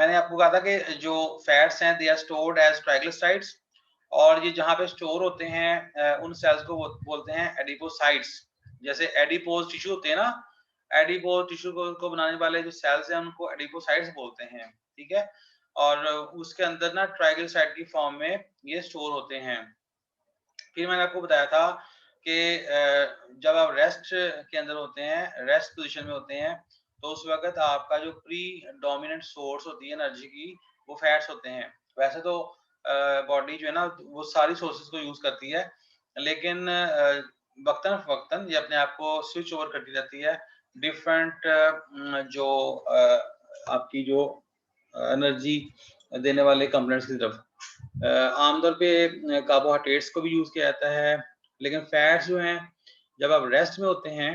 मैंने आपको कहा था कि जो फैट्स हैं they are stored as triglycerides, और ये जहाँ पे स्टोर होते हैं उन सेल्स को बोलते हैं एडिपोसाइट्स। जैसे एडिपोज टिश्यू होते हैं ना, एडिपोज टिश्यू को बनाने वाले जो सेल्स हैं उनको एडिपोसाइट्स बोलते हैं, ठीक है। और उसके अंदर ना ट्राइग्लिसराइड की फॉर्म में ये स्टोर होते हैं। फिर मैंने आपको बताया था कि जब आप रेस्ट के अंदर होते हैं, रेस्ट पोजीशन में होते हैं, तो उस वक्त आपका जो प्री डोमिनेंट सोर्स होती है एनर्जी की, वो फैट्स होते हैं। वैसे तो बॉडी जो है ना वो सारी सोर्सेज को यूज करती है, लेकिन वक्तन फवक्तन ये अपने आप को स्विच ओवर करती रहती है डिफरेंट जो आपकी जो एनर्जी देने वाले कंपोनेंट्स की तरफ। आमतौर पे कार्बोहाइड्रेट्स को भी यूज किया जाता है, लेकिन फैट्स जो हैं जब आप रेस्ट में होते हैं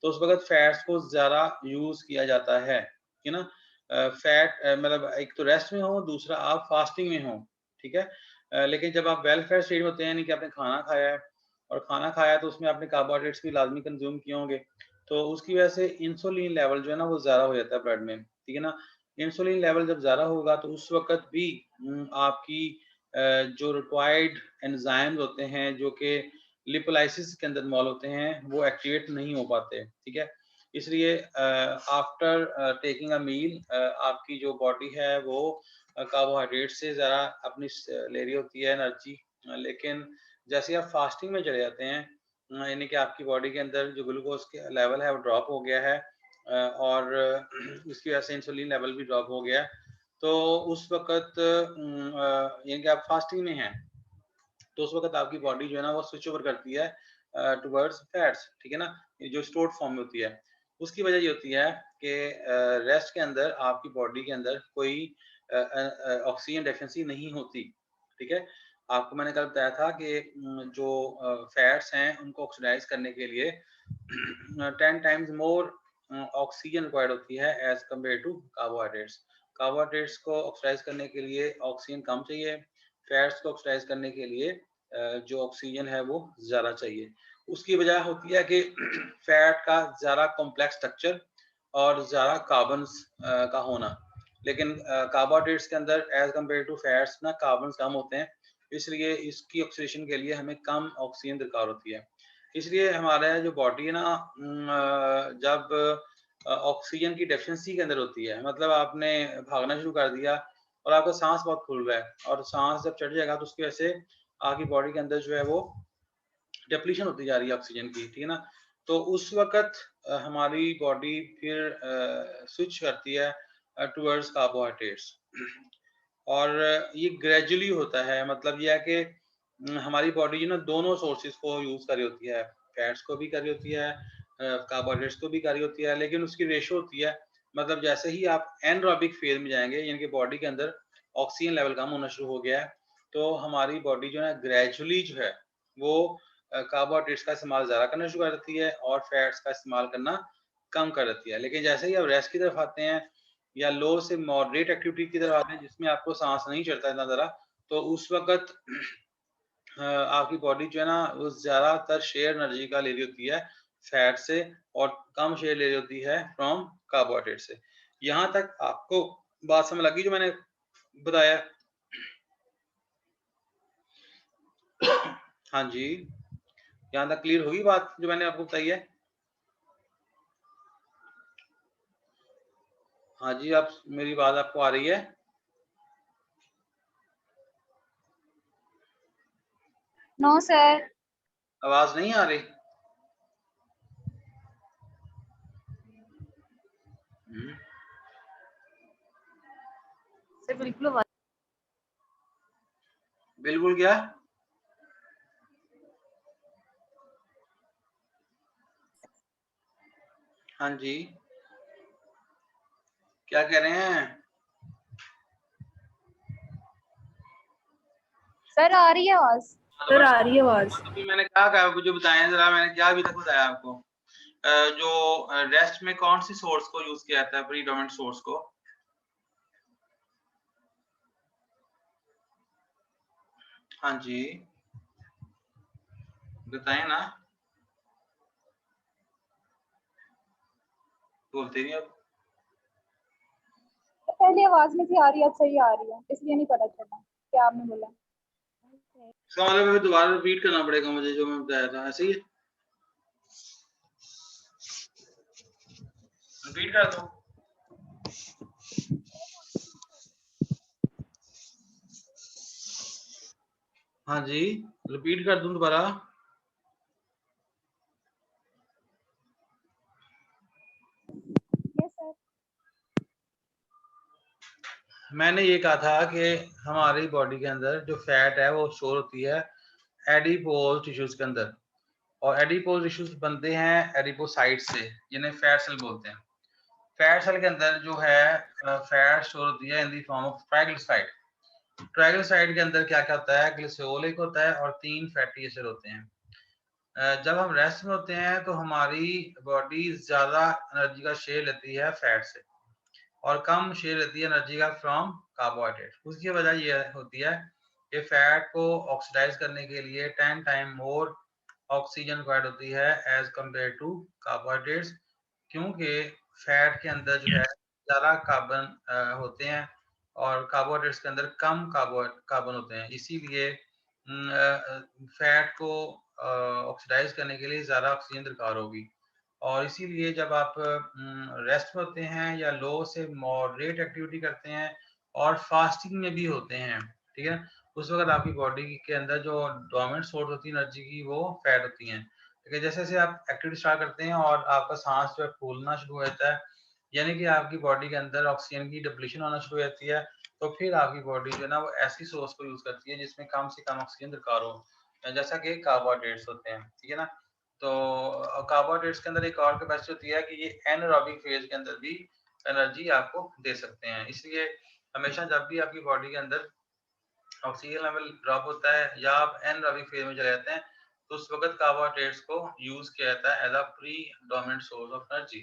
तो उस वक्त फैट्स को ज्यादा यूज किया जाता है, कि ना। फैट मतलब एक तो रेस्ट में हो, दूसरा आप फास्टिंग में हो, ठीक है। लेकिन जब आप वेल फेड स्टेट में होते हैं, यानी कि आपने खाना खाया है, और खाना खाया तो उसमें आपने कार्बोहाइड्रेट्स भी लाजमी कंज्यूम किए होंगे, तो उसकी वजह से इंसुलिन लेवल जो है ना वो ज्यादा हो जाता है ब्लड में, ठीक है ना। इंसुलिन लेवल जब ज्यादा होगा तो उस वक्त भी आपकी जो रिक्वायर्ड एंजाइम्स होते हैं जो कि लिपोलाइसिस के अंदर इन्वॉल्व होते हैं वो एक्टिवेट नहीं हो पाते, ठीक है। इसलिए आफ्टर टेकिंग अ मील आपकी जो बॉडी है वो कार्बोहाइड्रेट से ज़रा अपनी ले रही होती है एनर्जी, लेकिन जैसे आप फास्टिंग में चले जाते हैं, यानी कि आपकी बॉडी के अंदर जो ग्लूकोज के लेवल है वो ड्रॉप हो गया है, और उसकी वजह से इंसुलिन लेवल भी ड्रॉप हो गया है, तो उस वक्त यानी कि आप फास्टिंग में हैं, तो उस वक्त आपकी बॉडी जो है ना वो स्विच ओवर करती है टुवर्ड्स फैट्स, ठीक है ना, जो स्टोर्ड फॉर्म में होती है। उसकी वजह ये होती है कि रेस्ट के अंदर आपकी बॉडी के अंदर कोई ऑक्सीजन डेफिशिएंसी नहीं होती, ठीक है। आपको मैंने कल बताया था कि जो फैट्स हैं उनको ऑक्सीडाइज करने के लिए 10 टाइम्स मोर ऑक्सीजन रिक्वायर्ड होती है as compare to carbohydrates. Carbohydrates को ऑक्सीडाइज करने के लिए ऑक्सीजन कम चाहिए, फैट्स को ऑक्सीडाइज करने के लिए जो ऑक्सीजन है वो ज़्यादा चाहिए। उसकी वजह होती है कि फैट का ज़्यादा कॉम्प्लेक्स स्ट्रक्चर और ज़्यादा कार्बन्स का होना, लेकिन कार्बोहाइड्रेट्स के अंदर एज कम्पेयर टू फैट्स ना कार्बन्स कम होते हैं, इसलिए इसकी ऑक्सीडेशन के लिए हमें कम ऑक्सीजन दरकार होती है। इसलिए हमारा जो बॉडी है ना जब ऑक्सीजन की डेफिशिएंसी के अंदर होती है, मतलब आपने भागना शुरू कर दिया और आपका सांस बहुत फूल रहा है, और सांस जब चढ़ जाएगा तो उसकी वजह से आपकी बॉडी के अंदर जो है वो डिप्लीशन होती जा रही है ऑक्सीजन की, ठीक है ना। तो उस वक्त हमारी बॉडी फिर स्विच करती है टुवर्ड्स कार्बोहाइड्रेट्स, और ये ग्रेजुअली होता है, मतलब ये है कि हमारी बॉडी जो ना दोनों सोर्सेज को यूज कर रही होती है, फैट्स को भी कर रही होती है, कार्बोहाइड्रेट्स को भी कर रही होती है, लेकिन उसकी रेशो होती है, मतलब जैसे ही आप एनरोबिक फेज में जाएंगे, यानी कि बॉडी के अंदर ऑक्सीजन लेवल कम होना शुरू हो गया है, तो हमारी बॉडी जो है ग्रेजुअली जो है वो कार्बोहाइड्रेट्स का इस्तेमाल ज़्यादा करना शुरू कर देती है और फैट्स का इस्तेमाल करना कम कर देती है। लेकिन जैसे ही आप रेस्ट की तरफ आते हैं या लो से मॉडरेट एक्टिविटी की तरफ आते हैं जिसमें आपको सांस नहीं चढ़ता इतना ज़्यादा, तो उस वक्त आपकी बॉडी जो है ना वो ज़्यादातर शेयर एनर्जी का ले रही होती है फैट से, और कम शेयर ले रही होती है फ्रॉम कार्बोहाइड्रेट से। यहाँ तक आपको बात समझ लगी जो मैंने बताया? हाँ जी, यहाँ तक क्लियर होगी बात जो मैंने आपको बताई है? हाँ जी, आप मेरी बात आपको आ रही है? No sir. आवाज नहीं आ रही? सर बिल्कुल आवाज। बिल्कुल क्या? हाँ जी, क्या कह रहे हैं? सर आ रही है आवाज। सर आ रही है आवाज। अभी मैंने क्या मुझे बताएं जरा, मैंने क्या अभी तक बताया आपको? जो रेस्ट में कौन सी सोर्स को यूज किया जाता है, प्रीडोमिनेंट सोर्स को? हाँ जी, बताएं ना, बोलते नहीं अब। पहले आवाज में थी आ रही है, अब सही आ रही है, इसलिए नहीं पता चला क्या आपने बोला। इसका मतलब दोबारा रिपीट करना पड़ेगा मुझे जो मैं बताया था, ऐसे ही रिपीट कर दो। हाँ जी, रिपीट कर दूं दोबारा? Yes sir. मैंने ये कहा था कि हमारी बॉडी के अंदर जो फैट है वो स्टोर होती है एडिपोज टिश्यूज के अंदर, और एडिपोज टिश्यूज बनते हैं एडिपोसाइट से, जिन्हें फैट सेल बोलते हैं। फैट सेल के अंदर जो है फैट स्टोर होती है in the form of triglyceride. Triglyceride के अंदर क्या क्या होता है? ग्लिसरॉल एक होता है और 3 फैटी एसिड होते हैं। जब हम रेस्ट में होते हैं तो हमारी बॉडी ज्यादा एनर्जी का शेयर लेती है फैट से और कम शेयर लेती है एनर्जी का फ्रॉम कार्बोहाइड्रेट। उसकी वजह यह होती है कि फैट को ऑक्सीडाइज करने के लिए 10 टाइम मोर ऑक्सीजन रिक्वायर्ड होती है एज कम्पेयर टू कार्बोहाइड्रेट्स, क्योंकि फैट के अंदर जो है ज़्यादा कार्बन होते हैं और कार्बोहाइड्रेट्स के अंदर कम कार्बन होते हैं। इसीलिए फैट को ऑक्सीडाइज करने के लिए ज़्यादा ऑक्सीजन दरकार होगी, और इसीलिए जब आप रेस्ट में होते हैं या लो से मॉडरेट एक्टिविटी करते हैं और फास्टिंग में भी होते हैं, ठीक है, उस वक्त आपकी बॉडी के अंदर जो डोमिनेंट सोर्स होती है एनर्जी की वो फैट होती हैं। ठीक है, जैसे जैसे आप एक्टिविटी स्टार्ट करते हैं और आपका सांस जो है फूलना शुरू हो जाता है, यानी कि आपकी बॉडी के अंदर ऑक्सीजन की डिप्लीशन होना शुरू हो जाती है, तो फिर आपकी बॉडी जो है ना वो ऐसी सोर्स को यूज करती है जिसमें कम से कम ऑक्सीजन दरकार हो, जैसा कि कार्बोहाइड्रेट्स होते हैं। ठीक है ना, तो कार्बोहाइड्रेट्स के अंदर एक और कैपेसिटी होती है कि ये एनारोबिक फेज के अंदर भी एनर्जी आपको दे सकते हैं। इसलिए हमेशा जब भी आपकी बॉडी के अंदर ऑक्सीजन लेवल ड्रॉप होता है या आप एनारोबिक फेज में चले जाते हैं, तो उस वक्त कार्बोहाइड्रेट्स को यूज किया जाता है as a predominant source of energy.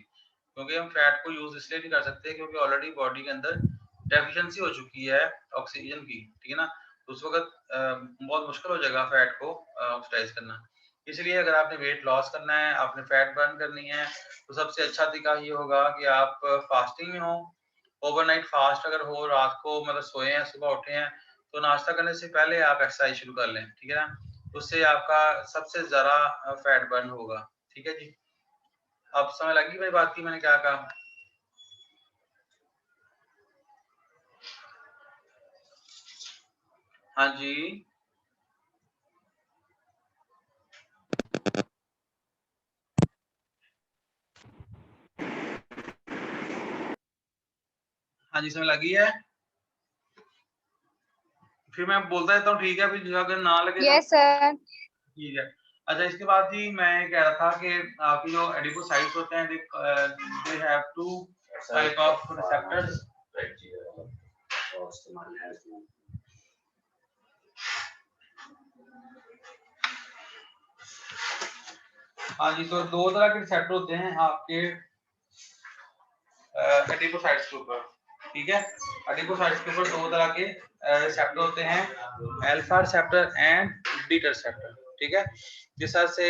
क्योंकि हम फैट को यूज इसलिए नहीं कर सकते क्योंकि ऑलरेडी बॉडी के अंदर डेफिशिएंसी हो चुकी है ऑक्सीजन की। ठीक है ना, तो उस वक्त बहुत मुश्किल हो जाएगा फैट को ऑक्सीडाइज करना। इसलिए अगर आपने वेट लॉस करना है, आपने फैट बर्न करनी है, तो सबसे अच्छा तरीका ये होगा कि आप फास्टिंग में हो, ओवरनाइट फास्ट अगर हो, रात को मतलब सोए हैं सुबह उठे हैं, तो नाश्ता करने से पहले आप एक्सरसाइज शुरू कर लें। ठीक है ना, उससे आपका सबसे ज्यादा फैट बर्न होगा। ठीक है जी, अब समझ लगी मेरी बात की मैंने क्या कहा? हाँ जी, हाँ जी, समझ लगी है? फिर मैं बोलता रहता हूँ, ठीक है, फिर अगर ना लगे तो यस सर। ठीक है। अच्छा, इसके बाद जी मैं कह रहा था कि आपकी जो एडिपोसाइट्स होते हैं they have two type of receptors. हाँ जी, तो दो तरह के रिसेप्टर होते हैं आपके एडिपोसाइट्स के ऊपर। ठीक है, एडिपोसाइट्स के ऊपर दो तरह के रिसेप्टर होते हैं, alpha receptor and beta receptor. ठीक है, जिस तरह से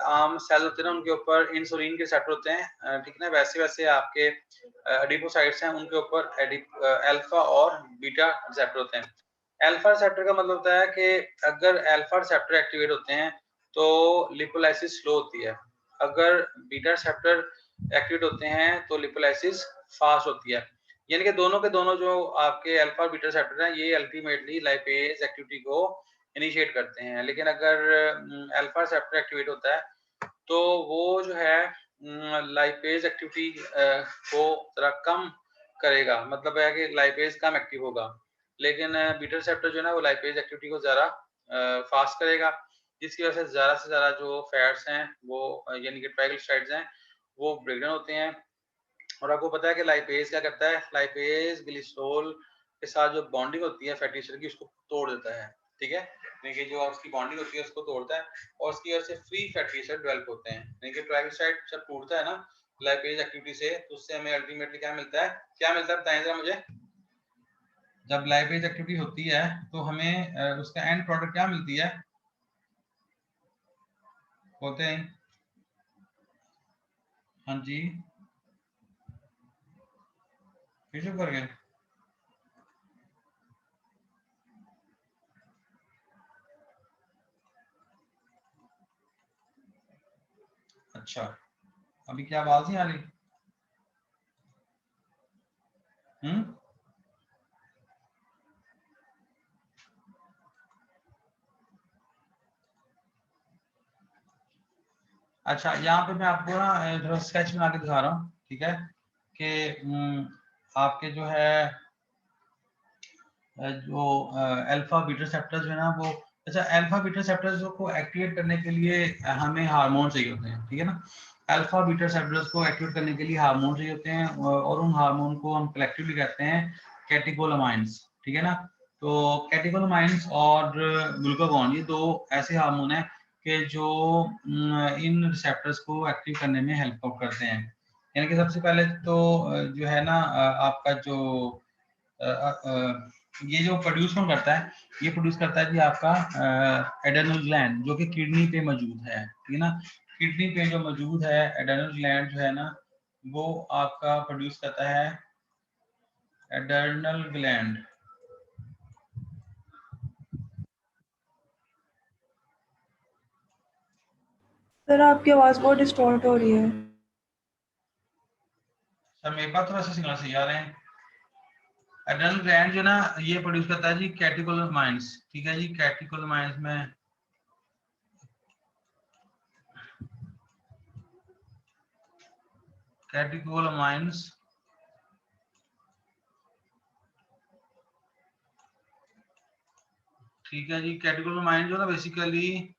आम सेल होते हैं ना उनके ऊपर इंसुलिन के रिसेप्टर होते हैं, ठीक है ना, वैसे वैसे आपके एडिपोसाइट्स हैं उनके ऊपर अल्फा और बीटा रिसेप्टर होते हैं। अल्फा रिसेप्टर का मतलब होता है कि अगर अल्फा रिसेप्टर एक्टिवेट होते हैं तो लिपोलाइसिस स्लो होती है, अगर बीटा रिसेप्टर एक्टिवेट होते हैं तो लिपोलाइसिस फास्ट होती है। यानी कि दोनों के दोनों जो आपके अल्फा और बीटा रिसेप्टर हैं ये अल्टीमेटली लाइपेज एक्टिविटी को इनिशिएट करते हैं। लेकिन अगर अल्फा रिसेप्टर एक्टिवेट होता है तो वो जो है लाइपेज एक्टिविटी को जरा कम करेगा, मतलब है कि लाइपेज कम एक्टिव होगा, लेकिन बीटा रिसेप्टर जो है ना वो लाइपेज एक्टिविटी को ज़्यादा फास्ट करेगा, जिसकी वजह से ज़्यादा जो फैट्स हैं वो यानी कि ट्राइग्लिसराइड्स हैं वो ब्रेकडाउन होते हैं। और आपको पता है कि लाइपेज क्या करता है, लाइपेज ग्लिसरॉल के साथ जो बॉन्डिंग होती है फैटी एसिड की उसको तोड़ देता है। ठीक है, यानी कि जो उसकी बॉन्डिंग होती है उसको तोड़ता है और उसकी वजह से फ्री फैटी एसिड डेवलप होते हैं। यानी कि ट्राइग्लिसराइड जब टूटता है ना लाइपेज एक्टिविटी से, तो उससे हमें अल्टीमेटली क्या मिलता है, बताएं जरा मुझे। जब लाइपेज एक्टिविटी होती है तो हमें उसका एंड प्रोडक्ट क्या मिलती है, बोलते हैं? हाँ जी, फिर शुरू कर गए। अच्छा, अभी क्या आवाज नहीं आ रही? अच्छा, यहाँ पे मैं आपको ना थोड़ा स्केच बना के दिखा रहा हूँ, ठीक है, कि आपके जो है जो अल्फा बीटा रिसेप्टर्स जो है ना वो, अच्छा, अल्फा बीटा रिसेप्टर्स को एक्टिवेट करने के लिए हमें हार्मोन चाहिए होते हैं, ठीक है ना। अल्फा बीटा रिसेप्टर्स को एक्टिवेट करने के लिए हार्मोन चाहिए होते हैं, और उन हार्मोन को हम कलेक्टिवली कहते हैं कैटेकोलामाइंस, ठीक है ना। तो कैटेकोलामाइंस और ग्लूकागॉन, ये दो ऐसे हार्मोन हैं कि जो इन रिसेप्टर्स को एक्टिव करने में हेल्प करते हैं। यानी कि सबसे पहले तो जो है ना आपका जो ये जो प्रोड्यूस कौन करता है, ये प्रोड्यूस करता है जी आपका एड्रेनल ग्लैंड, जो कि किडनी पे मौजूद है, ठीक है ना। किडनी पे जो मौजूद है एड्रेनल ग्लैंड जो है ना, वो आपका प्रोड्यूस करता है एड्रेनल ग्लैंड। सर आपकी आवाज बहुत डिस्टॉर्ट हो रही है। सर मेरे पास तो वैसे सिग्नल सही आ रहे हैं। एड्रेनल ग्लैंड जो ना ये प्रोड्यूस करता है जी कैटेकोलामाइंस, ठीक है जी। कैटेकोलामाइंस में कैटेकोलामाइंस ठीक है जी। कैटेकोलामाइंस जो ना बेसिकली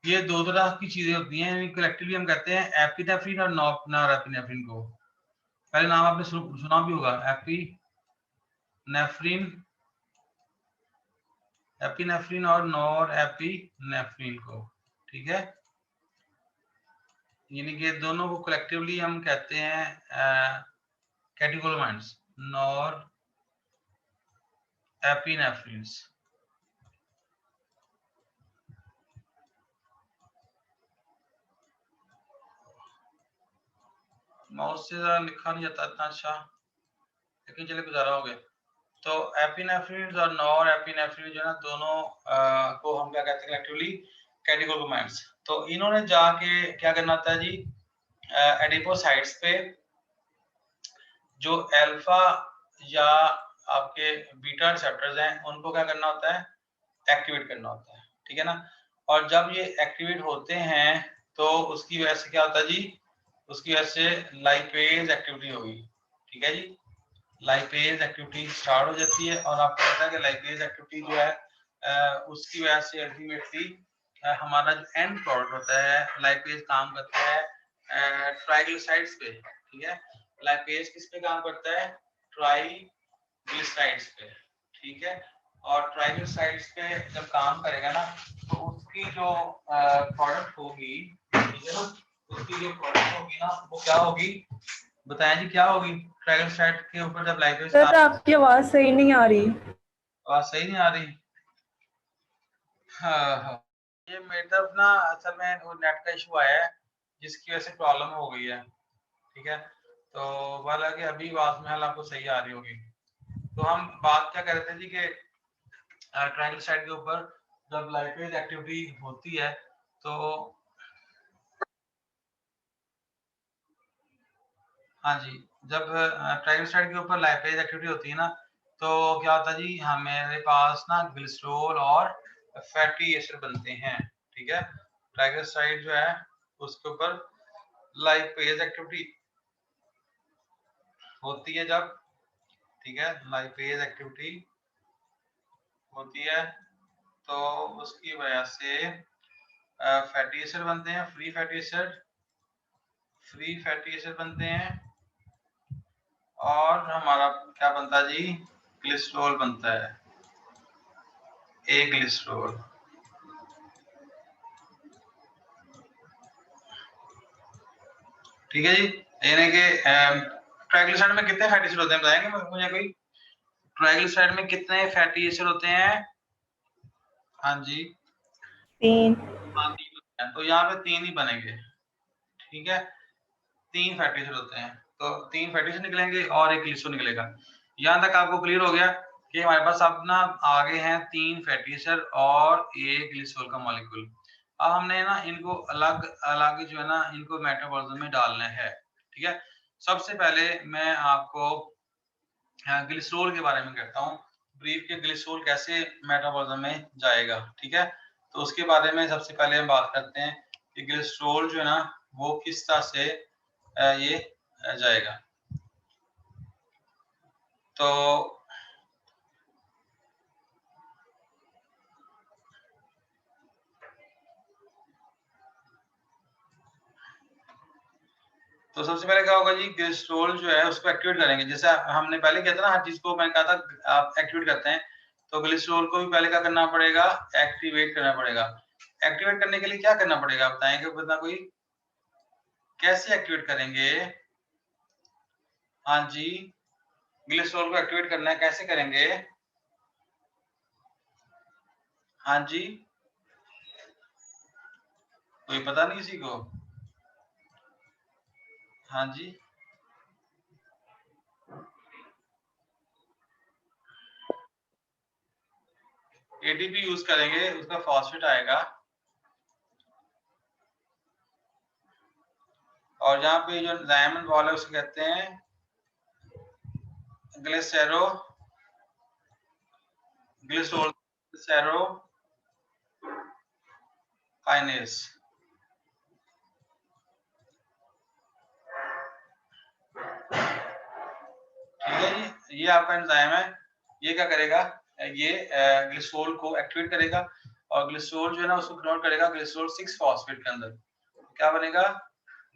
ये दो तरह की चीजें होती हैं, कलेक्टिवली हम कहते हैं एपिनेफ्रिन और नॉरएपिनेफ्रिन को। पहले नाम आपने सुना भी होगा, एपिनेफ्रिन, एपिनेफ्रिन और नॉरएपिनेफ्रिन को, ठीक है। यानी कि दोनों को कलेक्टिवली हम कहते हैं कैटेकोलामाइंस, नॉरएपिनेफ्रिन। माउस से जरा लिखा नहीं जाता इतना अच्छा, लेकिन चले गुजारा हो गया। तो एपिनेफ्रिन और नॉरएपिनेफ्रिन जो ना दोनों को हम क्या कहते हैं कलेक्टिवली कैटेकोलामाइंस। तो इन्होंने जाके क्या करना होता है जी, एडिपोसाइट्स पे जो अल्फा या आपके बीटा रिसेप्टर्स हैं उनको क्या करना होता है, एक्टिवेट करना होता है, ठीक है ना। और जब ये एक्टिवेट होते हैं तो उसकी वजह से क्या होता है जी, उसकी वजह से लाइपेज एक्टिविटी होगी, ठीक है जी। लाइपेज एक्टिविटी स्टार्ट हो जाती है, और आपको पता है कि लाइपेज एक्टिविटी जो है उसकी वजह से अल्टीमेटली हमारा जो एंड प्रोडक्ट होता है, लाइपेज काम करता है ट्राइग्लिसराइड्स पे, ठीक है। लाइपेज किस पे काम करता है, ट्राइग्लिसराइड्स पे, ठीक है। और ट्राइग्लिसराइड्स पे जब काम करेगा ना तो उसकी जो प्रोडक्ट होगी, ठीक है ना, उसकी जो प्रोडक्ट होगी ना वो क्या होगी, बताएं जी क्या होगी ट्राइग्लिसराइड के ऊपर जब लाइपेज सर आपकी आवाज सही नहीं आ रही। आवाज सही नहीं आ रही? हाँ, ये मेरी तरफ ना असल में वो नेट का इशू आया है जिसकी वजह से प्रॉब्लम हो गई है, ठीक है। तो हालांकि अभी आवाज में हाल आपको सही आ रही होगी। तो हम बात क्या कर रहे थे जी कि ट्राइग्लिसराइड के ऊपर जब लाइपेज एक्टिविटी होती है तो हाँ जी, जब ट्राइग्लिसराइड के ऊपर लाइपेज एक्टिविटी होती है ना तो क्या होता है जी, हमारे पास ना ग्लिसरॉल और फैटी एसिड बनते हैं, ठीक है। ट्राइग्लिसराइड जो है उसके ऊपर लाइपेज एक्टिविटी होती है जब, ठीक है, लाइपेज एक्टिविटी होती है तो उसकी वजह से फैटी एसिड बनते हैं, फ्री फैटी एसिड बनते हैं, और हमारा क्या बनता है जी, ग्लिसरॉल बनता है, ए ग्लिसरॉल, ठीक है जी। यानी कि ट्राइग्लिसराइड में कितने फैटी एसिड होते हैं बताएंगे मुझे कोई? ट्राइग्लिसराइड में कितने फैटी एसिड होते हैं? हाँ जी, 3। हाँ 3। तो यहाँ पे 3 ही बनेंगे, ठीक है। 3 फैटी एसिड होते हैं तो 3 फैटी एसिड निकलेंगे और एक ग्लिसरॉल निकलेगा। यहाँ तक आपको क्लियर हो गया कि हमारे पास अब ना आगे हैं 3 फैटी एसिड और एक ग्लिसरॉल का मॉलिक्यूल। अब हमने ना इनको अलग अलग जो है ना इनको मेटाबॉलिज्म में डालना है, ठीक है। सबसे पहले मैं आपको ग्लिसरॉल के बारे में कहता हूँ, ब्रीफ के ग्लिसरॉल कैसे मेटाबॉलिज्म में जाएगा, ठीक है। तो उसके बारे में सबसे पहले हम बात करते हैं कि ग्लिसरॉल जो है ना वो किस तरह से ये जाएगा। तो सबसे पहले क्या होगा जी, ग्लिसरॉल जो है उसको एक्टिवेट करेंगे। जैसे हमने पहले किया था ना, हर चीज को मैंने कहा था आप एक्टिवेट करते हैं, तो ग्लिसरॉल को भी पहले क्या करना पड़ेगा, एक्टिवेट करना पड़ेगा। एक्टिवेट करने के लिए क्या करना पड़ेगा बताएंगे बता कोई, कैसे एक्टिवेट करेंगे? हाँ जी, ग्लिसरॉल को एक्टिवेट करना है, कैसे करेंगे? हाँ जी, कोई पता नहीं किसी को? हाँ जी, एटीपी यूज करेंगे, उसका फॉस्फेट आएगा, और जहाँ पे जो डायमंड वॉल है उसको कहते हैं ग्लिसरो ग्लिसरॉल ग्लिसरो काइनेस। ठीक है जी, ये आपका एंजाइम है, ये क्या करेगा, ये ग्लिसरॉल को एक्टिवेट करेगा, और ग्लिसरॉल जो है ना उसको कन्वर्ट करेगा ग्लिसरॉल 6 फॉस्फेट के अंदर। क्या बनेगा,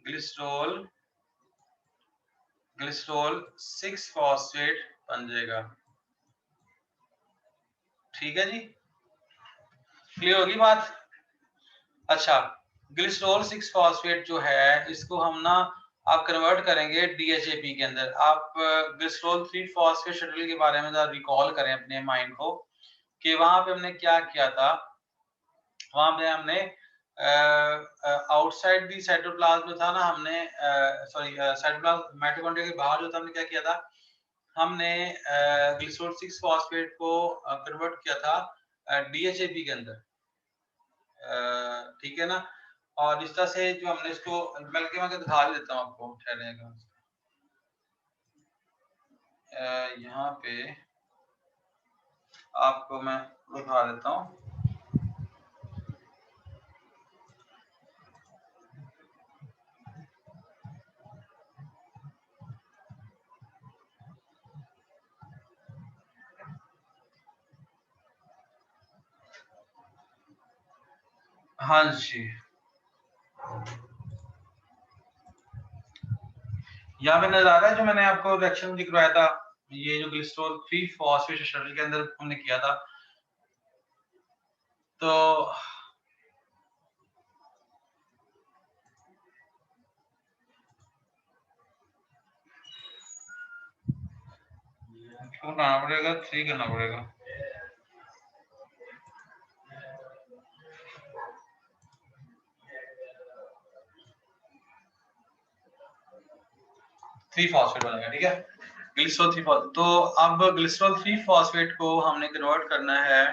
ग्लिसरॉल ग्लिसरॉल 6 फॉस्फेट बन जाएगा। ठीक है जी, क्लियर होगी बात? अच्छा, ग्लिसरॉल 6 फॉस्फेट जो है इसको हम ना आप कन्वर्ट करेंगे DHAP के अंदर। आप ग्लिसरॉल 3 फॉस्फेट शटल के बारे में जरा रिकॉल करें अपने माइंड को कि वहां पे हमने क्या किया था। वहां पे हमने आउटसाइड दी साइटोप्लाज्म जो था ना, हमने सॉरी साइटोप्लाज्म माइटोकॉन्ड्रिया के बाहर जो था हमने क्या किया था, हमने ग्लिसरॉल 6 फॉस्फेट को कन्वर्ट किया था DHAP के अंदर, ठीक है ना। और इस तरह से जो हमने इसको, बल्कि मैं दिखा भी देता हूँ आपको, ठहरेगा यहाँ पे आपको मैं दिखा देता हूँ। हाँ जी, यहाँ पे नजर आ रहा है जो मैंने आपको रिएक्शन दिखवाया था, ये जो ग्लिसरॉल 3 फॉस्फेट शटल के अंदर हमने किया था। तो क्यों करना पड़ेगा, 3 करना पड़ेगा। थ्री फॉस्फेट बनेगा, ठीक है, ग्लिसरॉल 3 फॉस्फेट। तो अब ग्लिसरॉल 3 फॉस्फेट को हमने कन्वर्ट करना है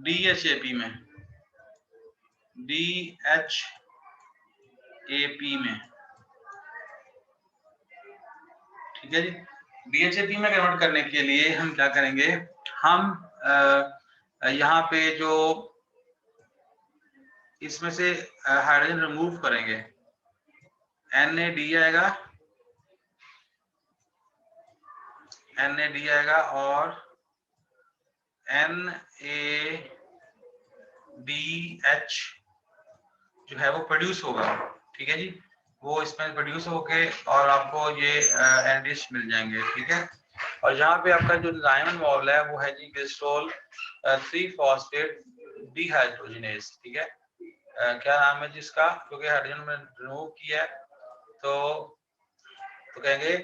DHAP में, DHAP में, ठीक है जी। DHAP में कन्वर्ट करने के लिए हम क्या करेंगे, हम यहाँ पे जो इसमें से हाइड्रोजन रिमूव करेंगे, NAD आएगा, NAD आएगा और NADH जो है वो प्रोड्यूस होगा, ठीक है जी। वो इसमें प्रोड्यूस होके और आपको ये एनएच मिल जाएंगे, ठीक है। और यहाँ पे आपका जो डायमंड मॉल है वो है जी ग्लिसरॉल 3 फॉस्फेट डिहाइड्रोजिनेज, ठीक है। क्या नाम है जिसका, क्योंकि हाइड्रोजन में रिमूव किया है, तो कहेंगे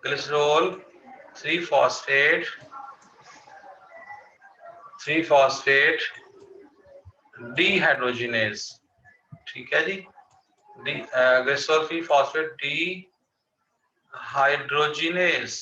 ग्लिसरॉल 3 फॉस्फेट डिहाइड्रोजिनेज, ठीक है जी। Glycerol 3 phosphate dehydrogenase,